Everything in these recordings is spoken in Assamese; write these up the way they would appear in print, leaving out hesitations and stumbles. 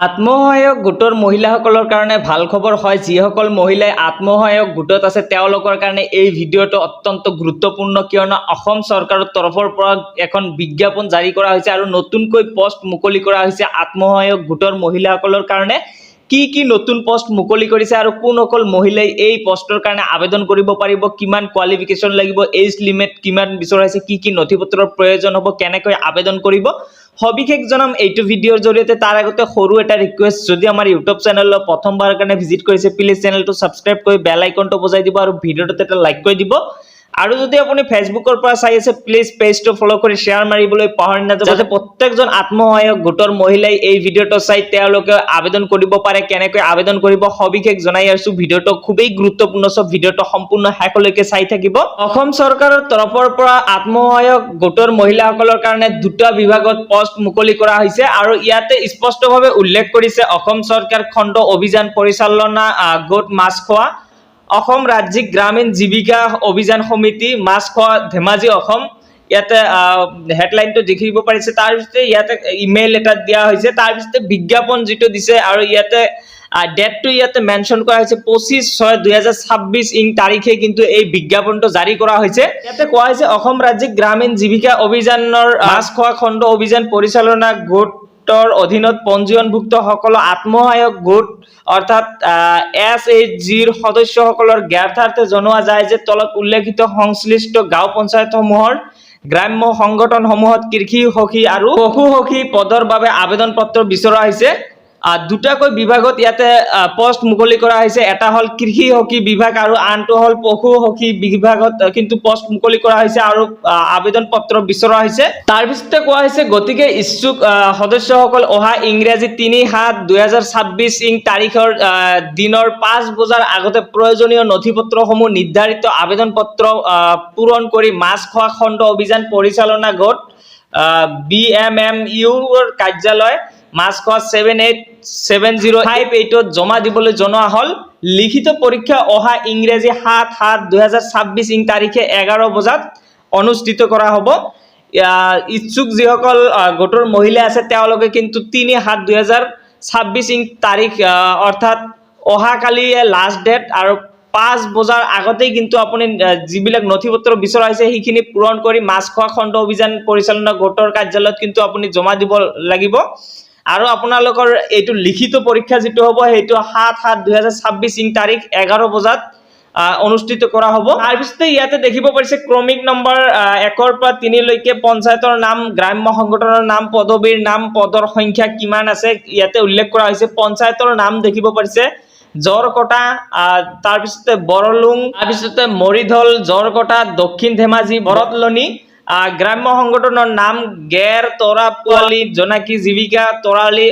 আত্মসহায়ক গোটৰ মহিলাসকলৰ কাৰণে ভাল খবৰ হয়। যিসকল মহিলাই আত্মসহায়ক গোটত আছে তেওঁলোকৰ কাৰণে এই ভিডিঅ'টো অত্যন্ত গুৰুত্বপূৰ্ণ, কিয়নো অসম চৰকাৰৰ তৰফৰ পৰা এখন বিজ্ঞাপন জাৰি কৰা হৈছে আৰু নতুনকৈ পোষ্ট মুকলি কৰা হৈছে আত্মসহায়ক গোটৰ মহিলাসকলৰ কাৰণে। কি নতুন পোষ্ট মুকলি কৰিছে আৰু কোনসকল মহিলাই এই পোষ্টৰ কাৰণে আবেদন কৰিব পাৰিব, কিমান কোৱালিফিকেশ্যন লাগিব, এজ লিমিট কিমান বিচৰাইছে, কি নথিপত্ৰৰ প্ৰয়োজন হ'ব, কেনেকৈ আবেদন কৰিব, সবিশেষ জনাম এইটো ভিডিঅ'ৰ জৰিয়তে। তাৰ আগতে সৰু এটা ৰিকুৱেষ্ট, যদি আমাৰ ইউটিউব চেনেললৈ প্ৰথমবাৰৰ কাৰণে ভিজিট কৰিছে প্লিজ চেনেলটো ছাবস্ক্ৰাইব কৰি বেল আইকনটো বজাই দিব আৰু ভিডিঅ'টোত এটা লাইক কৰি দিব। আৰু যদি আপুনি ফেচবুকৰ পৰা চাই আছে প্লিজ পেজটো ফলো কৰি শ্বেয়াৰ মাৰিবলৈ পাহৰি নাযাব, যাতে প্ৰত্যেকজন আত্মসহায়ক গোটৰ মহিলাই এই ভিডিঅ'টো চাই তেওঁলোকে আবেদন কৰিব পাৰে। কেনেকৈ আবেদন কৰিব সবিশেষ জনাই আছো। ভিডিঅ'টো খুবেই গুৰুত্বপূৰ্ণ, সব ভিডিঅ'টো সম্পূৰ্ণ শেষলৈকে চাই থাকিব। অসম চৰকাৰৰ তৰফৰ পৰা আত্মসহায়ক গোটৰ মহিলাসকলৰ কাৰণে দুটা বিভাগত পোষ্ট মুকলি কৰা হৈছে আৰু ইয়াতে স্পষ্টভাৱে উল্লেখ কৰিছে অসম চৰকাৰ খণ্ড অভিযান পৰিচালনা গোট মাছখোৱা, অসম ৰাজ্যিক গ্ৰামীণ জীৱিকা অভিযান সমিতি মাছখোৱা ধেমাজি অসম। ইয়াতে হেডলাইনটো দেখিব পাৰিছে। তাৰ পিছতে ইয়াতে ইমেইল এটা দিয়া হৈছে, তাৰ পিছতে বিজ্ঞাপন যিটো দিছে আৰু ইয়াতে ডেটটো ইয়াতে মেনশ্যন কৰা হৈছে 25/6/2026 তাৰিখে কিন্তু এই বিজ্ঞাপনটো জাৰি কৰা হৈছে। ইয়াতে কোৱা হৈছে অসম ৰাজ্যিক গ্ৰামীণ জীৱিকা অভিযানৰ মাছখোৱা খণ্ড অভিযান পৰিচালনা গোটৰ অধীনত পঞ্জীয়নভুক্ত সকলো আত্মসহায়ক গোট অৰ্থাৎ SHGৰ সদস্যসকলৰ জ্ঞাতাৰ্থে জনোৱা যায় যে তলত উল্লেখিত সংশ্লিষ্ট গাঁও পঞ্চায়তসমূহৰ গ্ৰাম্য সংগঠনসমূহত কৃষি সখী আৰু পশু সখী পদৰ বাবে আবেদন পত্ৰ বিচৰা হৈছে। দুটাকৈ বিভাগত ইয়াতে পোষ্ট মুকলি কৰা হৈছে, এটা হ'ল কৃষি সখী বিভাগ আৰু আনটো হ'ল পশু সখী বিভাগত কিন্তু পোষ্ট মুকলি কৰা হৈছে আৰু আবেদন পত্ৰ বিচৰা হৈছে। তাৰ পিছতে কোৱা হৈছে গতিকে ইচ্ছুক সদস্যসকল অহা ইংৰাজী 3/7/2026 তাৰিখৰ দিনৰ 5 বজাৰ আগতে প্ৰয়োজনীয় নথিপত্ৰসমূহ নিৰ্ধাৰিত আবেদন পত্ৰ পূৰণ কৰি মাছখোৱা খণ্ড অভিযান পৰিচালনা গোট BMMUৰ কাৰ্যালয় মাছখোৱা 787058 জমা দিবলৈ জনোৱা হ'ল। লিখিত পৰীক্ষা অহা ইংৰাজী 7/7/2026 তাৰিখে 11 বজাত অনুষ্ঠিত কৰা হ'ব। ইচ্ছুক যিসকল গোটৰ মহিলা আছে তেওঁলোকে কিন্তু 3/7/2026 তাৰিখ অৰ্থাৎ অহাকালি লাষ্ট ডেট আৰু 5 বজাৰ আগতেই কিন্তু আপুনি যিবিলাক নথিপত্ৰ বিচৰা হৈছে সেইখিনি পূৰণ কৰি মাছখোৱা খণ্ড অভিযান পৰিচালনা গোটৰ কাৰ্যালয়ত কিন্তু আপুনি জমা দিব লাগিব। আৰু আপোনালোকৰ এইটো লিখিত পৰীক্ষা যিটো হ'ব সেইটো 7/7/2026 তাৰিখ 11 বজাত অনুষ্ঠিত কৰা হ'ব। তাৰ পিছতে ইয়াতে দেখিব পাৰিছে ক্ৰমিক নম্বৰ 1 পৰা 3 লৈকে পঞ্চায়তৰ নাম, গ্ৰাম্য সংগঠনৰ নাম, পদবীৰ নাম, পদৰ সংখ্যা কিমান আছে ইয়াতে উল্লেখ কৰা হৈছে। পঞ্চায়তৰ নাম দেখিব পাৰিছে জৰকটা, তাৰপিছতে বৰলুং, তাৰপিছতে মৰিধল, জৰকটা, দক্ষিণ ধেমাজি, ভৰতলনি। গ্ৰাম্য সংগঠনৰ নাম গেৰ, তৰা, পোৱালী, জোনাকী জীৱিকা, তৰালি,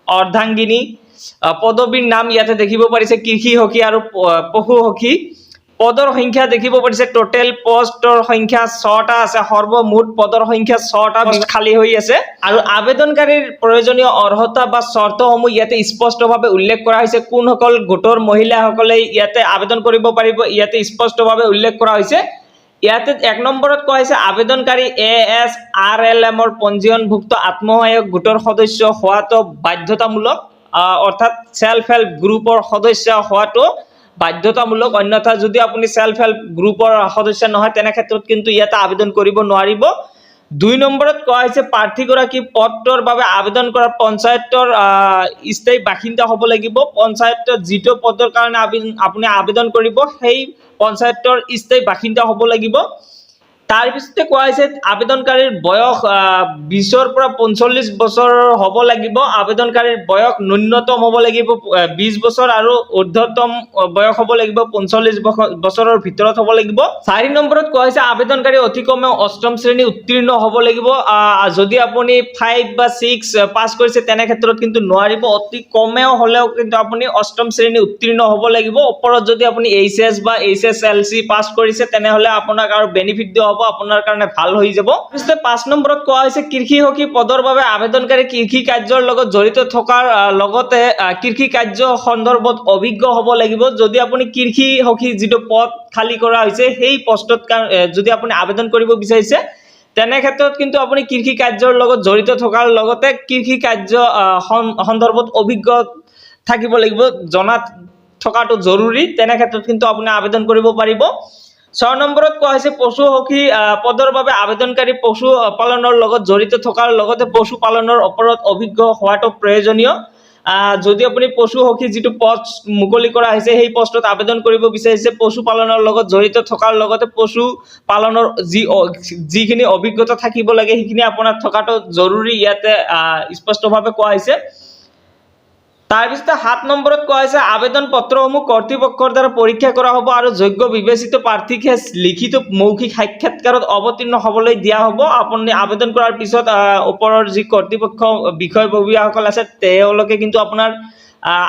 অৰ্ধাংগিনী। পদবীৰ নাম ইয়াতে দেখিব পাৰিছে কৃষি সখী আৰু পশু সখী। পদৰ সংখ্যা দেখিব পাৰিছে টোটেল পোষ্টৰ সংখ্যা 6টা আছে, সৰ্বমুঠ পদৰ সংখ্যা 6টা খালী হৈ আছে। আৰু আবেদনকাৰীৰ প্ৰয়োজনীয় অৰ্হতা বা চৰ্তসমূহ ইয়াতে স্পষ্টভাৱে উল্লেখ কৰা হৈছে। কোনসকল গোটৰ মহিলাসকলে ইয়াতে আবেদন কৰিব পাৰিব ইয়াতে স্পষ্টভাৱে উল্লেখ কৰা হৈছে। ইয়াতে 1 নম্বৰত কোৱা হৈছে আবেদনকাৰী ASRLMৰ পঞ্জীয়নভুক্ত আত্মসহায়ক গোটৰ সদস্য হোৱাটো বাধ্যতামূলক, অৰ্থাৎ সেলফ হেল্প গ্ৰুপৰ সদস্য হোৱাটো বাধ্যতামূলক। অন্যথা যদি আপুনি সেলফ হেল্প গ্ৰুপৰ সদস্য নহয় তেনে ক্ষেত্ৰত কিন্তু ইয়াতে আবেদন কৰিব নোৱাৰিব। 2 নম্বৰত কোৱা হৈছে প্ৰাৰ্থীগৰাকী পদটোৰ বাবে আবেদন কৰা পঞ্চায়তৰ স্থায়ী বাসিন্দা হ'ব লাগিব। পঞ্চায়তৰ যিটো পদৰ কাৰণে আপুনি আবেদন কৰিব সেই পঞ্চায়তৰ স্থায়ী বাসিন্দা হ'ব লাগিব। তাৰ পিছতে কোৱা হৈছে আবেদনকাৰীৰ বয়স 20 পৰা 45 বছৰ হ'ব লাগিব। আবেদনকাৰীৰ বয়স ন্যূনতম হ'ব লাগিব 20 বছৰ আৰু ঊৰ্ধ্বতম বয়স হ'ব লাগিব 45 বছৰৰ ভিতৰত হ'ব লাগিব। 4 নম্বৰত কোৱা হৈছে আবেদনকাৰী অতি কমেও 8ম শ্ৰেণী উত্তীৰ্ণ হ'ব লাগিব। যদি আপুনি 5 বা 6 পাছ কৰিছে তেনে ক্ষেত্ৰত কিন্তু নোৱাৰিব, অতি কমেও হ'লেও কিন্তু আপুনি 8ম শ্ৰেণী উত্তীৰ্ণ হ'ব লাগিব। ওপৰত যদি আপুনি HS বা HSLC পাছ কৰিছে তেনেহ'লে আপোনাক আৰু বেনিফিট দিয়া হ'ব, আপোনাৰ কাৰণে ভাল হৈ যাব। পিছতে 5 নম্বৰত কোৱা হৈছে কৃষি সখী পদৰ বাবে আবেদনকাৰী কৃষি কাৰ্যৰ লগত জড়িত থকাৰ লগতে কৃষি কাৰ্য সন্দৰ্ভত অভিজ্ঞ হ'ব লাগিব। যদি আপুনি কৃষি সখী যিটো পদ খালী কৰা হৈছে সেই পোষ্টত যদি আপুনি আবেদন কৰিব বিচাৰিছে তেনে ক্ষেত্ৰত কিন্তু আপুনি কৃষি কাৰ্যৰ লগত জড়িত থকাৰ লগতে কৃষি কাৰ্য সন্দৰ্ভত অভিজ্ঞ থাকিব লাগিব, জনা থকাটো জৰুৰী। তেনে ক্ষেত্ৰত কিন্তু আপুনি আবেদন কৰিব পাৰিব। 6 নম্বৰত কোৱা হৈছে পশু সখী পদৰ বাবে আবেদনকাৰী পশু পালনৰ লগত জড়িত থকাৰ লগতে পশু পালনৰ ওপৰত অভিজ্ঞ হোৱাটো প্ৰয়োজনীয়। যদি আপুনি পশু সখী যিটো পোষ্ট মুকলি কৰা হৈছে সেই পোষ্টত আবেদন কৰিব বিচাৰিছে পশু পালনৰ লগত জড়িত থকাৰ লগতে পশু পালনৰ যিখিনি অভিজ্ঞতা থাকিব লাগে সেইখিনি আপোনাৰ থকাটো জৰুৰী, ইয়াতে স্পষ্টভাৱে কোৱা হৈছে। তাৰপিছত 7 নম্বৰত কোৱা হৈছে আবেদন পত্ৰসমূহ কৰ্তৃপক্ষৰ দ্বাৰা পৰীক্ষা কৰা হ'ব আৰু যোগ্য বিবেচিত প্ৰাৰ্থীকে লিখিত মৌখিক সাক্ষাৎকাৰত অৱতীৰ্ণ হ'বলৈ দিয়া হ'ব। আপুনি আবেদন কৰাৰ পিছত ওপৰৰ যি কৰ্তৃপক্ষ বিষয়ববীয়াসকল আছে তেওঁলোকে কিন্তু আপোনাৰ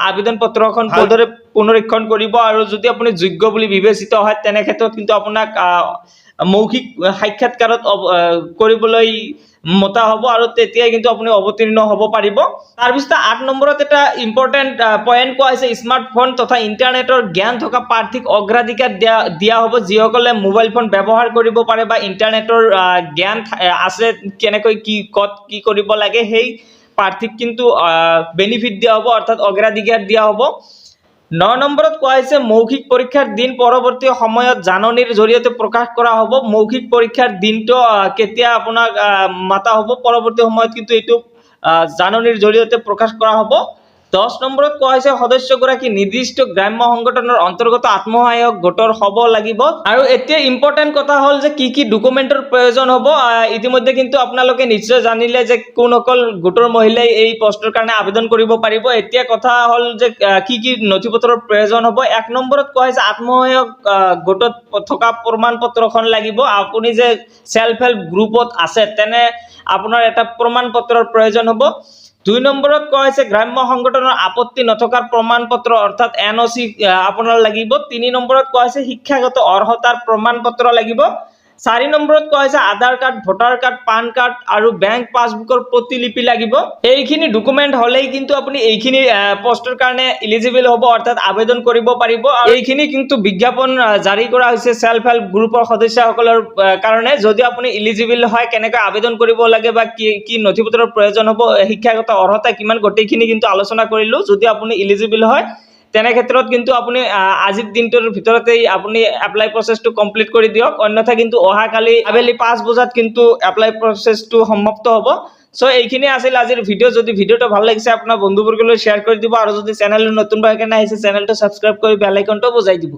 আবেদন পত্ৰখন ভালদৰে পুনৰীক্ষণ কৰিব আৰু যদি আপুনি যোগ্য বুলি বিবেচিত হয় তেনে ক্ষেত্ৰত কিন্তু আপোনাক মৌখিক সাক্ষাৎকাৰত কৰিবলৈ মতা হ'ব আৰু তেতিয়াই কিন্তু আপুনি অৱতীৰ্ণ হ'ব পাৰিব। তাৰপিছত 8 নম্বৰত এটা ইম্পৰ্টেণ্ট পইণ্ট কোৱা হৈছে স্মাৰ্টফোন তথা ইণ্টাৰনেটৰ জ্ঞান থকা প্ৰাৰ্থীক অগ্ৰাধিকাৰ দিয়া হ'ব, যিসকলে মোবাইল ফোন ব্যৱহাৰ কৰিব পাৰে বা ইণ্টাৰনেটৰ জ্ঞান আছে, কেনেকৈ ক'ত কি কৰিব লাগে সেই প্ৰাৰ্থীক কিন্তু বেনিফিট দিয়া হ'ব, অৰ্থাৎ অগ্ৰাধিকাৰ দিয়া হ'ব। 9 নম্বৰত কোৱা হৈছে মৌখিক পৰীক্ষাৰ দিন পৰৱৰ্তী সময়ত জাননীৰ জৰিয়তে প্ৰকাশ কৰা হ'ব। মৌখিক পৰীক্ষাৰ দিনটো কেতিয়া আপোনাক মাতা হ'ব পৰৱৰ্তী সময়ত কিন্তু এইটো জাননীৰ জৰিয়তে প্ৰকাশ কৰা হ'ব। 10 নম্বৰত কোৱা হৈছে সদস্যগৰাকী নিৰ্দিষ্ট গ্ৰাম্য সংগঠনৰ অন্তৰ্গত আত্মসহায়ক গোটৰ হ'ব লাগিব। আৰু এতিয়া ইম্পৰ্টেণ্ট কথা হ'ল যে কি কি ডকুমেণ্টৰ প্ৰয়োজন হ'ব। ইতিমধ্যে কিন্তু আপোনালোকে নিশ্চয় জানিলে যে কোনসকল গোটৰ মহিলাই এই পষ্টৰ কাৰণে আবেদন কৰিব পাৰিব। এতিয়া কথা হ'ল যে কি কি নথিপত্ৰৰ প্ৰয়োজন হ'ব। 1 নম্বৰত কোৱা হৈছে আত্মসহায়ক গোটত থকা প্ৰমাণ পত্ৰখন লাগিব। আপুনি যে সেলফ হেল্প গ্ৰুপত আছে তেনে আপোনাৰ এটা প্ৰমাণ পত্ৰৰ প্ৰয়োজন হ'ব। 2 নম্বৰত কোৱা হৈছে গ্ৰাম্য সংগঠনৰ আপত্তি নথকাৰ প্ৰমাণ পত্ৰ অৰ্থাৎ NOC আপোনাৰ লাগিব। 3 নম্বৰত কোৱা হৈছে শিক্ষাগত অৰ্হতাৰ প্ৰমাণ পত্ৰ লাগিব। 4 নম্বৰত কোৱা হৈছে Aadhaar card, voter card, PAN card আৰু বেংক পাছবুকৰ প্ৰতিলিপি লাগিব। এইখিনি ডকুমেণ্ট হ'লেই কিন্তু আপুনি এইখিনি পোষ্টৰ কাৰণে এলিজিবল হ'ব, অৰ্থাৎ আবেদন কৰিব পাৰিব। আৰু এইখিনি কিন্তু বিজ্ঞাপন জাৰি কৰা হৈছে সেলফ হেল্প গ্ৰুপৰ সদস্যসকলৰ কাৰণে। যদি আপুনি এলিজিবল হয় কেনেকৈ আবেদন কৰিব লাগে বা কি নথিপত্ৰৰ প্ৰয়োজন হ'ব, শিক্ষাগত অৰ্হতা কিমান, গোটেইখিনি কিন্তু আলোচনা কৰিলোঁ। যদি আপুনি এলিজিবল হয় তেনে ক্ষেত্ৰত কিন্তু আপুনি আজিৰ দিনটোৰ ভিতৰতেই আপুনি এপ্লাই প্ৰচেছটো কমপ্লিট কৰি দিয়ক, অন্যথা কিন্তু অহাকালি আবেলি 5 বজাত কিন্তু এপ্লাই প্ৰচেছটো সমাপ্ত হ'ব। সো এইখিনি আছিল আজিৰ ভিডিঅ'। যদি ভিডিঅ'টো ভাল লাগিছে আপোনাৰ বন্ধুবৰ্গলৈ শ্বেয়াৰ কৰি দিব আৰু যদি চেনেলটো নতুনভাৱে আহিছে চেনেলটো ছাবস্ক্ৰাইব কৰি বেল আইকনটো বজাই দিব।